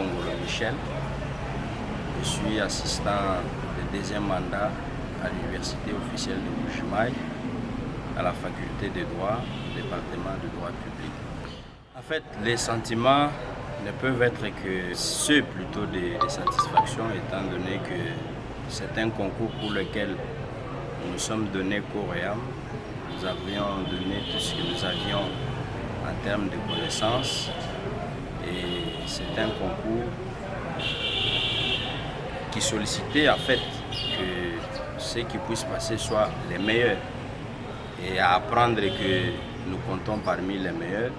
Kongolo Michel. Je suis assistant de deuxième mandat à l'Université officielle de Mbuji-Mayi, à la faculté de droit, département de droit public. En fait, les sentiments ne peuvent être que ceux plutôt de satisfaction, étant donné que c'est un concours pour lequel nous nous sommes donnés corps et âme. Nous avions donné tout ce que nous avions en termes de connaissances. Et c'est un concours qui sollicitait en fait que ce qui puisse passer soit les meilleurs. Et à apprendre que nous comptons parmi les meilleurs,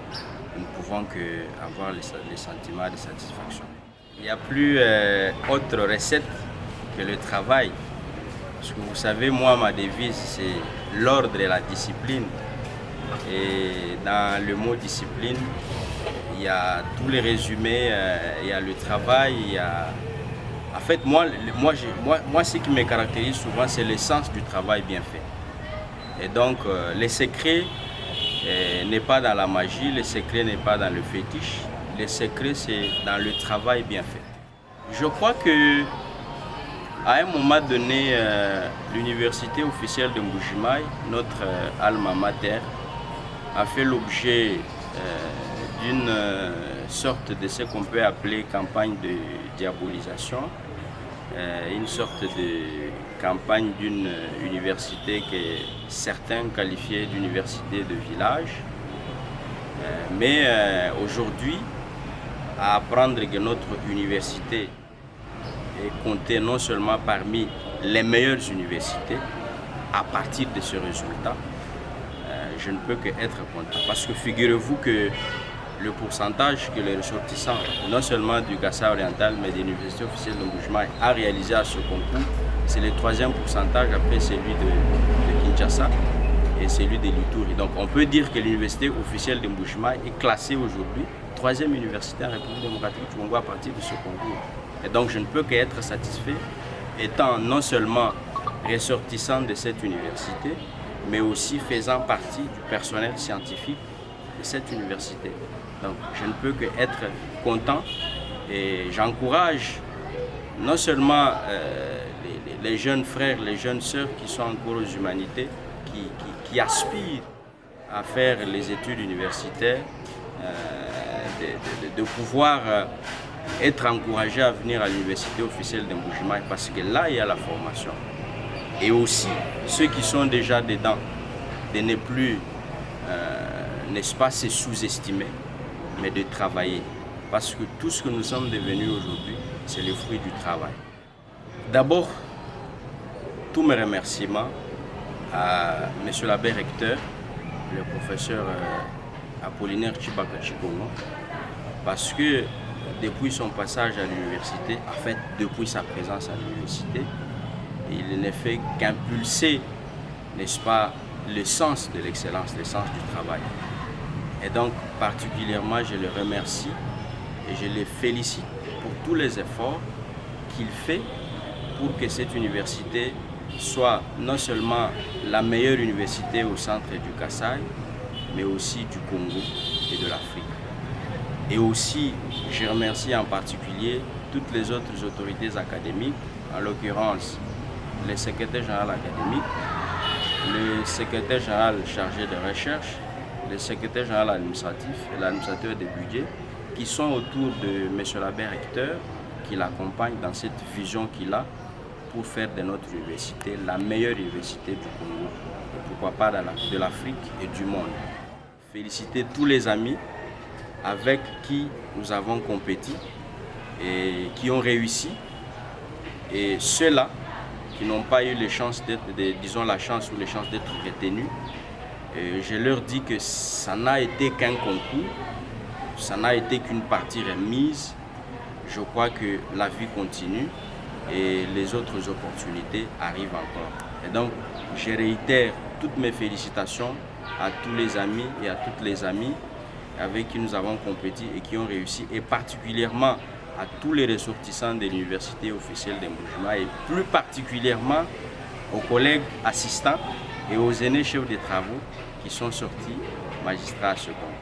nous ne pouvons qu'avoir les sentiments de satisfaction. Il n'y a plus autre recette que le travail. Parce que vous savez, moi, ma devise, c'est l'ordre et la discipline. Et dans le mot discipline, il y a tous les résumés, il y a le travail, il y a... En fait, moi, ce qui me caractérise souvent, c'est le sens du travail bien fait. Et donc, le secret n'est pas dans la magie, le secret n'est pas dans le fétiche, le secret, c'est dans le travail bien fait. Je crois que à un moment donné, l'université officielle de Mbuji-Mayi, notre alma mater, a fait l'objet d'une sorte de ce qu'on peut appeler campagne de diabolisation, une sorte de campagne d'une université que certains qualifiaient d'université de village. Mais aujourd'hui, à apprendre que notre université est comptée non seulement parmi les meilleures universités, à partir de ce résultat, je ne peux qu'être content. Parce que figurez-vous que le pourcentage que les ressortissants, non seulement du Kasaï oriental, mais de l'université officielle de Mbuji-Mayi, a réalisé à ce concours, c'est le 3e pourcentage après celui de Kinshasa et celui de l'Ituri. Donc on peut dire que l'université officielle de Mbuji-Mayi est classée aujourd'hui 3e université en République démocratique du Congo à partir de ce concours. Et donc je ne peux qu'être satisfait, étant non seulement ressortissant de cette université, mais aussi faisant partie du personnel scientifique de cette université. Donc je ne peux qu'être content et j'encourage non seulement les jeunes frères, les jeunes sœurs qui sont encore aux humanités, qui aspirent à faire les études universitaires, de pouvoir être encouragés à venir à l'université officielle de Mbuji-Mayi parce que là il y a la formation. Et aussi ceux qui sont déjà dedans, de ne plus, n'est-ce pas, se sous-estimer, mais de travailler. Parce que tout ce que nous sommes devenus aujourd'hui, c'est le fruit du travail. D'abord, tous mes remerciements à M. l'abbé recteur, le professeur Apollinaire Tshibaka Tshikono, parce que depuis son passage à l'université, en fait, depuis sa présence à l'université, il ne fait qu'impulser, n'est-ce pas, le sens de l'excellence, le sens du travail. Et donc, particulièrement, je le remercie et je le félicite pour tous les efforts qu'il fait pour que cette université soit non seulement la meilleure université au centre du Kasaï, mais aussi du Congo et de l'Afrique. Et aussi, je remercie en particulier toutes les autres autorités académiques, en l'occurrence le secrétaire général académique, le secrétaire général chargé de recherche, le secrétaire général administratif et l'administrateur des budgets qui sont autour de M. l'abbé recteur, qui l'accompagne dans cette vision qu'il a pour faire de notre université la meilleure université du Congo et pourquoi pas de l'Afrique et du monde. Féliciter tous les amis avec qui nous avons compétit et qui ont réussi, et ceux-là qui n'ont pas eu les chances d'être, disons la chance ou les chances d'être retenus, je leur dis que ça n'a été qu'un concours, ça n'a été qu'une partie remise. Je crois que la vie continue et les autres opportunités arrivent encore. Et donc, je réitère toutes mes félicitations à tous les amis et à toutes les amies avec qui nous avons compétit et qui ont réussi, et particulièrement à tous les ressortissants de l'université officielle de Mbuji-Mayi, et plus particulièrement aux collègues assistants et aux aînés chefs de travaux qui sont sortis magistrats à ce concours.